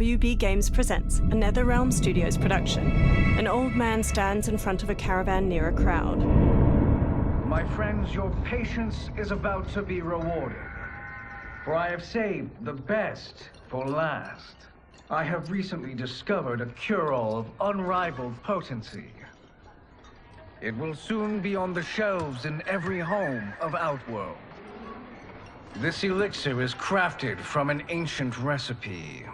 WB Games presents a NetherRealm Studios production. An old man stands in front of a caravan near a crowd. My friends, your patience is about to be rewarded. For I have saved the best for last. I have recently discovered a cure-all of unrivaled potency. It will soon be on the shelves in every home of Outworld. This elixir is crafted from an ancient recipe.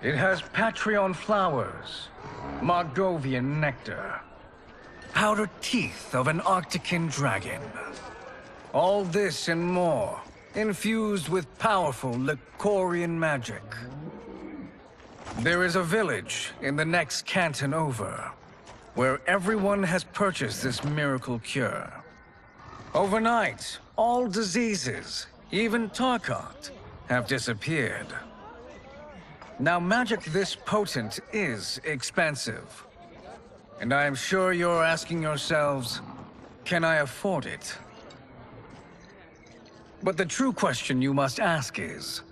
It has Patreon flowers, Margovian nectar, powdered teeth of an Arctican dragon. All this and more, infused with powerful Lycorian magic. There is a village in the next canton over, where everyone has purchased this miracle cure. Overnight, all diseases, even Tarkat, have disappeared. Now, magic this potent is expensive. And I am sure you're asking yourselves, can I afford it? But the true question you must ask is,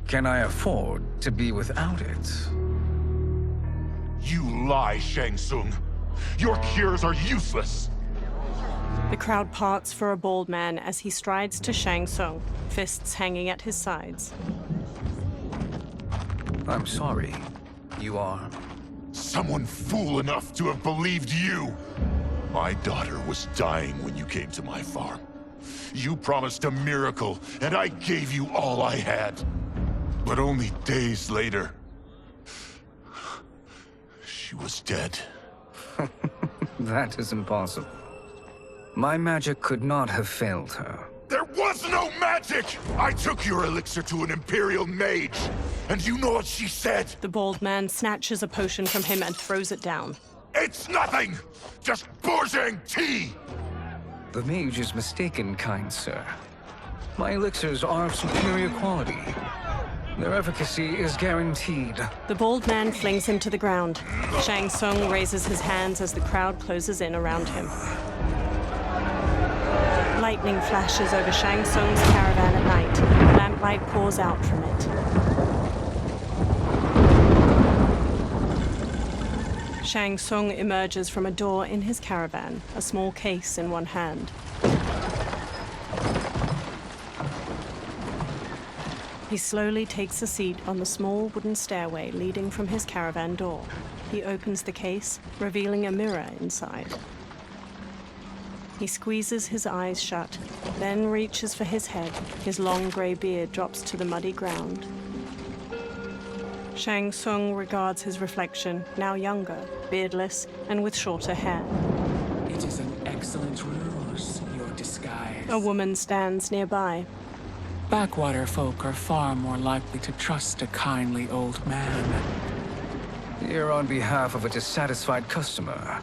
can I afford to be without it? You lie, Shang Tsung. Your cures are useless. The crowd parts for a bald man as he strides to Shang Tsung, fists hanging at his sides. I'm sorry. You are? Someone fool enough to have believed you. My daughter was dying when you came to my farm. You promised a miracle, and I gave you all I had. But only days later, she was dead. That is impossible. My magic could not have failed her. There was no magic! I took your elixir to an Imperial mage, and you know what she said? The bald man snatches a potion from him and throws it down. It's nothing! Just bourgeois tea! The mage is mistaken, kind sir. My elixirs are of superior quality. Their efficacy is guaranteed. The bald man flings him to the ground. Shang Tsung raises his hands as the crowd closes in around him. Lightning flashes over Shang Tsung's caravan at night. Lamplight pours out from it. Shang Tsung emerges from a door in his caravan, a small case in one hand. He slowly takes a seat on the small wooden stairway leading from his caravan door. He opens the case, revealing a mirror inside. He squeezes his eyes shut, then reaches for his head. His long grey beard drops to the muddy ground. Shang Tsung regards his reflection, now younger, beardless, and with shorter hair. It is an excellent ruse, your disguise. A woman stands nearby. Backwater folk are far more likely to trust a kindly old man. Here on behalf of a dissatisfied customer.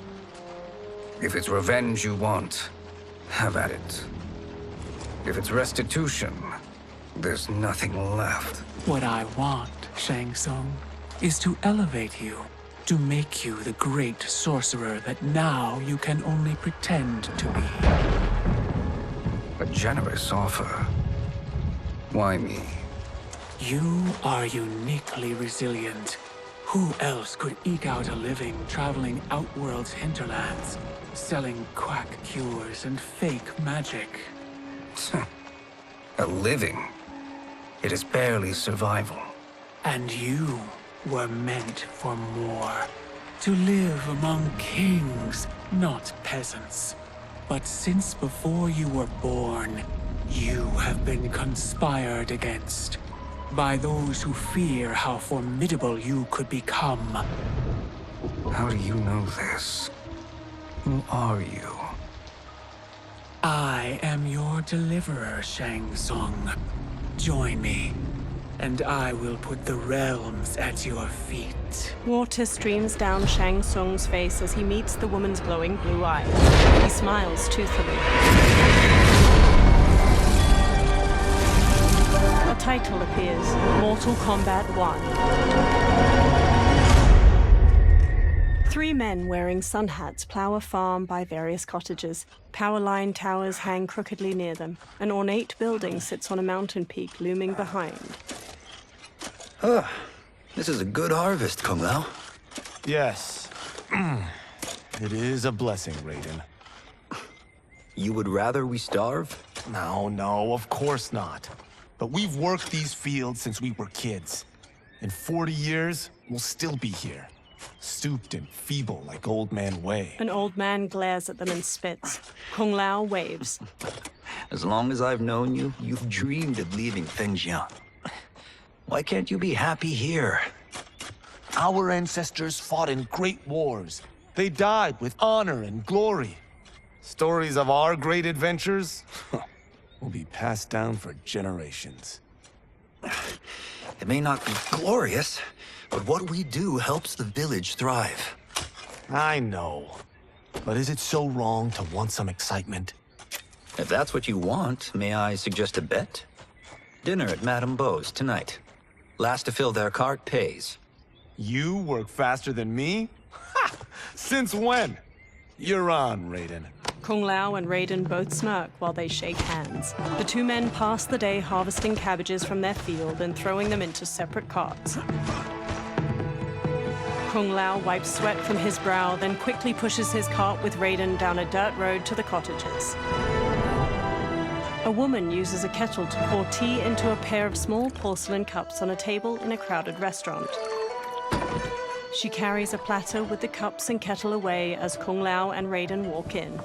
If it's revenge you want, have at it. If it's restitution, there's nothing left. What I want, Shang Tsung, is to elevate you, to make you the great sorcerer that now you can only pretend to be. A generous offer. Why me? You are uniquely resilient. Who else could eke out a living traveling Outworld's hinterlands, selling quack cures and fake magic? A living? It is barely survival. And you were meant for more. To live among kings, not peasants. But since before you were born, you have been conspired against by those who fear how formidable you could become. How do you know this? Who are you? I am your deliverer, Shang Tsung. Join me, and I will put the realms at your feet. Water streams down Shang Tsung's face as he meets the woman's glowing blue eyes. He smiles toothfully. A title appears, Mortal Kombat 1. 3 men wearing sun hats plow a farm by various cottages. Power line towers hang crookedly near them. An ornate building sits on a mountain peak looming behind. This is a good harvest, Kung Lao. Yes. It is a blessing, Raiden. You would rather we starve? No, of course not. But we've worked these fields since we were kids. In 40 years, we'll still be here. Stooped and feeble like Old Man Wei. An old man glares at them and spits. Kung Lao waves. As long as I've known you, you've dreamed of leaving things young. Why can't you be happy here? Our ancestors fought in great wars. They died with honor and glory. Stories of our great adventures will be passed down for generations. It may not be glorious, but what we do helps the village thrive. I know. But is it so wrong to want some excitement? If that's what you want, may I suggest a bet? Dinner at Madame Beau's tonight. Last to fill their cart pays. You work faster than me? Ha! Since when? You're on, Raiden. Kung Lao and Raiden both smirk while they shake hands. The two men pass the day harvesting cabbages from their field and throwing them into separate carts. Kung Lao wipes sweat from his brow, then quickly pushes his cart with Raiden down a dirt road to the cottages. A woman uses a kettle to pour tea into a pair of small porcelain cups on a table in a crowded restaurant. She carries a platter with the cups and kettle away as Kung Lao and Raiden walk in.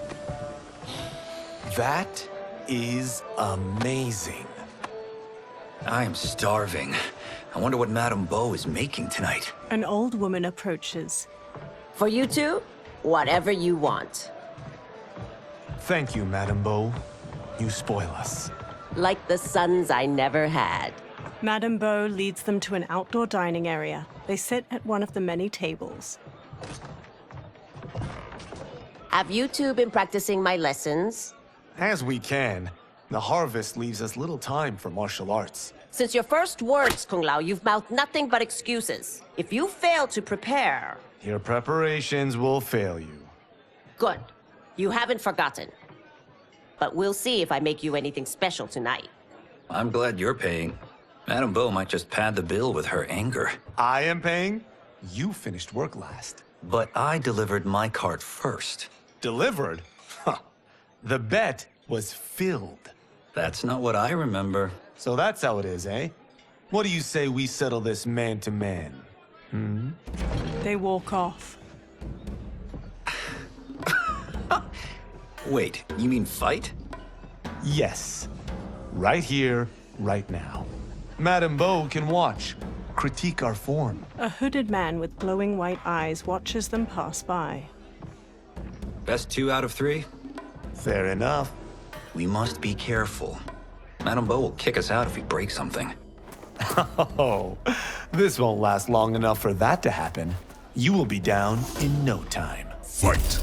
That is amazing. I am starving. I wonder what Madame Beau is making tonight. An old woman approaches. For you two, whatever you want. Thank you, Madame Beau. You spoil us. Like the sons I never had. Madame Beau leads them to an outdoor dining area. They sit at one of the many tables. Have you two been practicing my lessons? As we can. The harvest leaves us little time for martial arts. Since your first words, Kung Lao, you've mouthed nothing but excuses. If you fail to prepare... Your preparations will fail you. Good. You haven't forgotten. But we'll see if I make you anything special tonight. I'm glad you're paying. Madame Beau might just pad the bill with her anger. I am paying? You finished work last. But I delivered my cart first. Delivered? Huh. The bet was filled. That's not what I remember. So that's how it is, eh? What do you say we settle this man to man? They walk off. Wait, you mean fight? Yes. Right here, right now. Madame Beau can watch, critique our form. A hooded man with glowing white eyes watches them pass by. Best 2 out of 3? Fair enough. We must be careful. Madame Beau will kick us out if we break something. Oh, this won't last long enough for that to happen. You will be down in no time. Fight!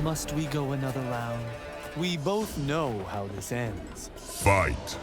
Must we go another round? We both know how this ends. Fight!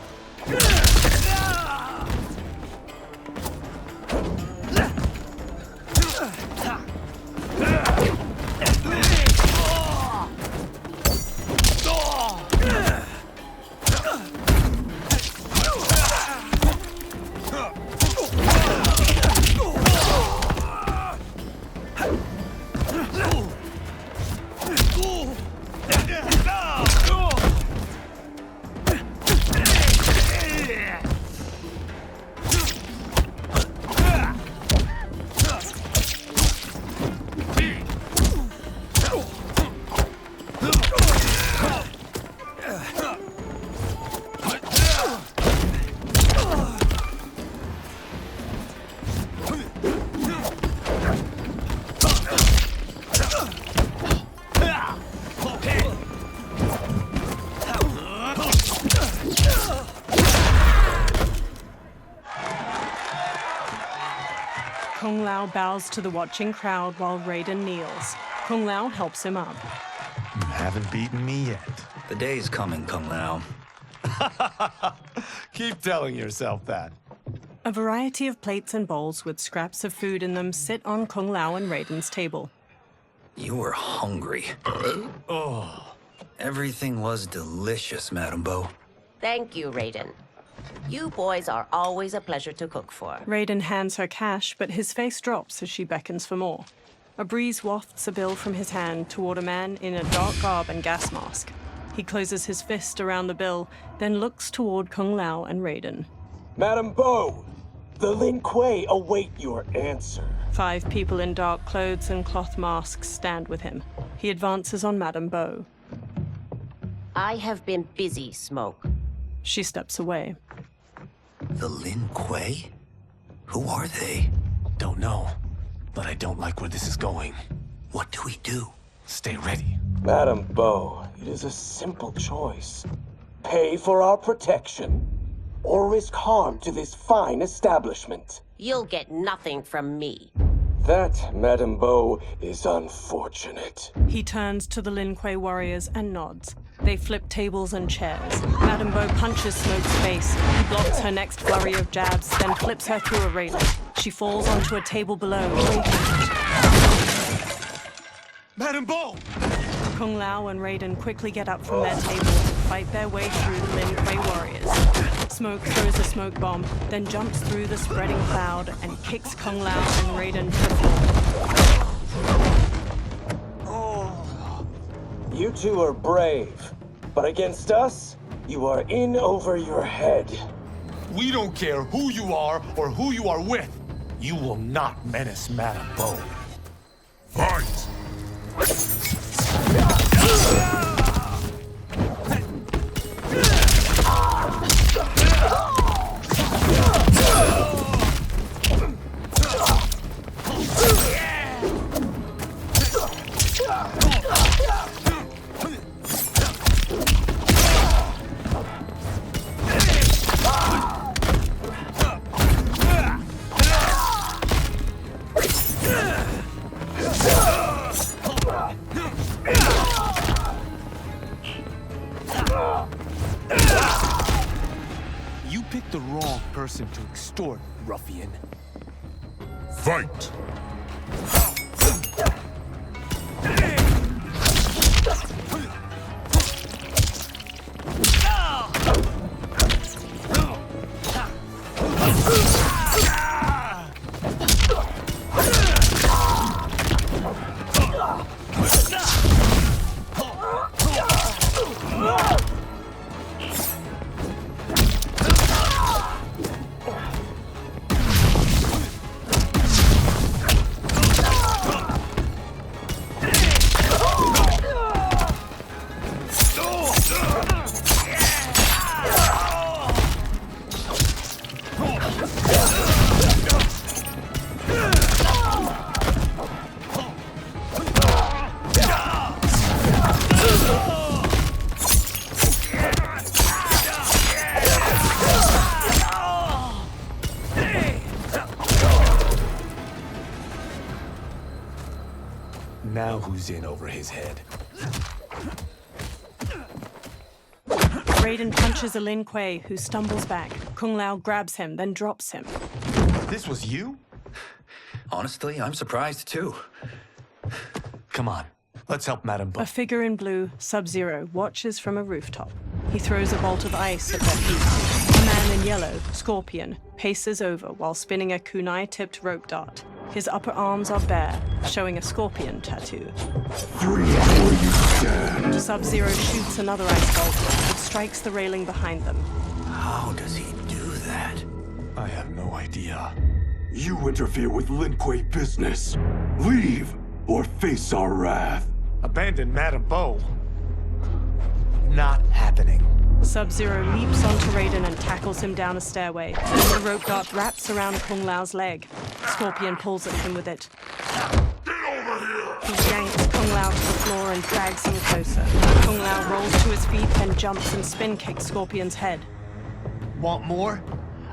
Kung Lao bows to the watching crowd while Raiden kneels. Kung Lao helps him up. You haven't beaten me yet. The day's coming, Kung Lao. Keep telling yourself that. A variety of plates and bowls with scraps of food in them sit on Kung Lao and Raiden's table. You were hungry. Oh. Everything was delicious, Madame Bo. Thank you, Raiden. You boys are always a pleasure to cook for. Raiden hands her cash, but his face drops as she beckons for more. A breeze wafts a bill from his hand toward a man in a dark garb and gas mask. He closes his fist around the bill, then looks toward Kung Lao and Raiden. Madame Bo, the Lin Kuei await your answer. 5 people in dark clothes and cloth masks stand with him. He advances on Madame Bo. I have been busy, Smoke. She steps away. The Lin Kuei? Who are they? Don't know, but I don't like where this is going. What do we do? Stay ready. Madame Bo, it is a simple choice. Pay for our protection, or risk harm to this fine establishment. You'll get nothing from me. That, Madame Bo, is unfortunate. He turns to the Lin Kuei warriors and nods. They flip tables and chairs. Madame Bo punches Smoke's face. He blocks her next flurry of jabs, then flips her through a railing. She falls onto a table below, breaking. Madame Bo! Kung Lao and Raiden quickly get up from their table and fight their way through the Lin Kuei warriors. Smoke throws a smoke bomb, then jumps through the spreading cloud and kicks Kung Lao and Raiden to the floor. You two are brave, but against us, you are in over your head. We don't care who you are or who you are with. You will not menace Madame Bo. Fight! You picked the wrong person to extort, ruffian. Fight! Now who's in over his head? Raiden punches a Lin Kuei, who stumbles back. Kung Lao grabs him, then drops him. This was you? Honestly, I'm surprised too. Come on, let's help Madame Bo. A figure in blue, Sub-Zero, watches from a rooftop. He throws a bolt of ice at their feet. A man in yellow, Scorpion, paces over while spinning a kunai-tipped rope dart. His upper arms are bare, showing a scorpion tattoo. Free or you stand! Sub-Zero shoots another ice bolt, but strikes the railing behind them. How does he do that? I have no idea. You interfere with Lin Kuei business. Leave or face our wrath. Abandon Madame Bo. Not happening. Sub-Zero leaps onto Raiden and tackles him down a stairway. The rope dart wraps around Kung Lao's leg. Scorpion pulls at him with it. Get over here! He yanks Kung Lao to the floor and drags him closer. Kung Lao rolls to his feet, then jumps and spin kicks Scorpion's head. Want more?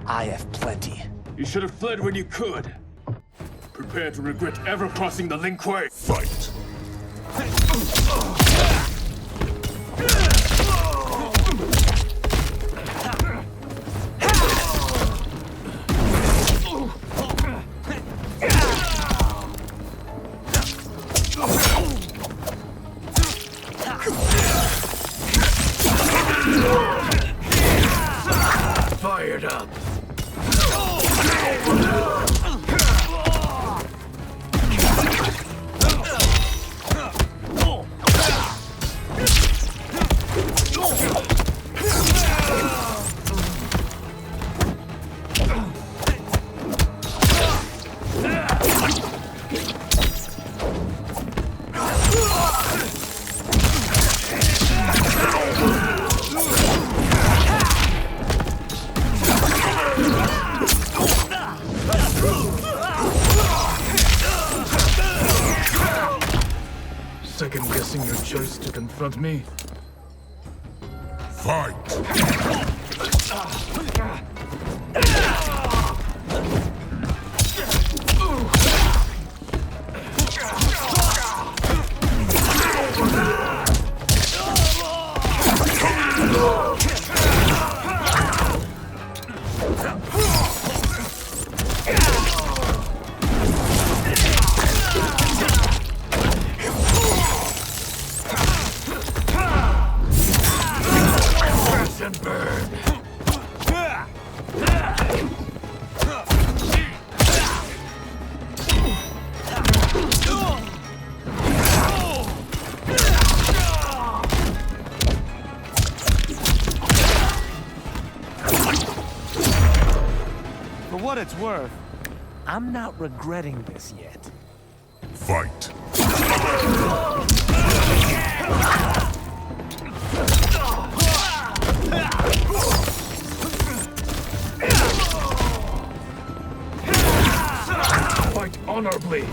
I have plenty. You should have fled when you could. Prepare to regret ever crossing the Lin Kuei. Fight! Fired up. Second guessing your choice to confront me? Fight! And burn. For what it's worth, I'm not regretting this yet. Fight! Fight honorably.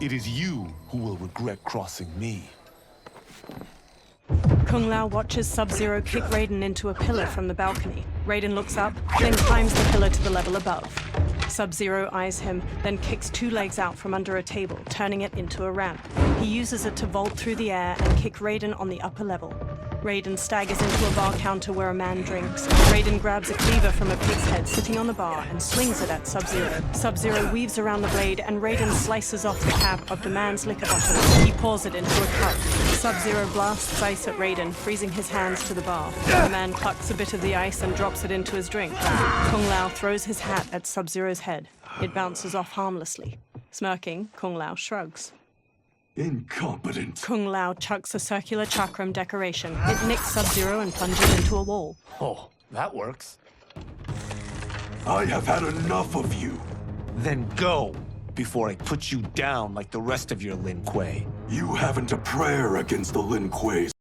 It is you who will regret crossing me. Kung Lao watches Sub-Zero kick Raiden into a pillar from the balcony. Raiden looks up, then climbs the pillar to the level above. Sub-Zero eyes him, then kicks two legs out from under a table, turning it into a ramp. He uses it to vault through the air and kick Raiden on the upper level. Raiden staggers into a bar counter where a man drinks. Raiden grabs a cleaver from a pig's head sitting on the bar and swings it at Sub-Zero. Sub-Zero weaves around the blade and Raiden slices off the cap of the man's liquor bottle. He pours it into a cup. Sub-Zero blasts ice at Raiden, freezing his hands to the bar. The man plucks a bit of the ice and drops it into his drink. Kung Lao throws his hat at Sub-Zero's head. It bounces off harmlessly. Smirking, Kung Lao shrugs. Incompetent. Kung Lao chucks a circular chakram decoration. It nicks Sub-Zero and plunges into a wall. Oh, that works. I have had enough of you. Then go, before I put you down like the rest of your Lin Kuei. You haven't a prayer against the Lin Kuei's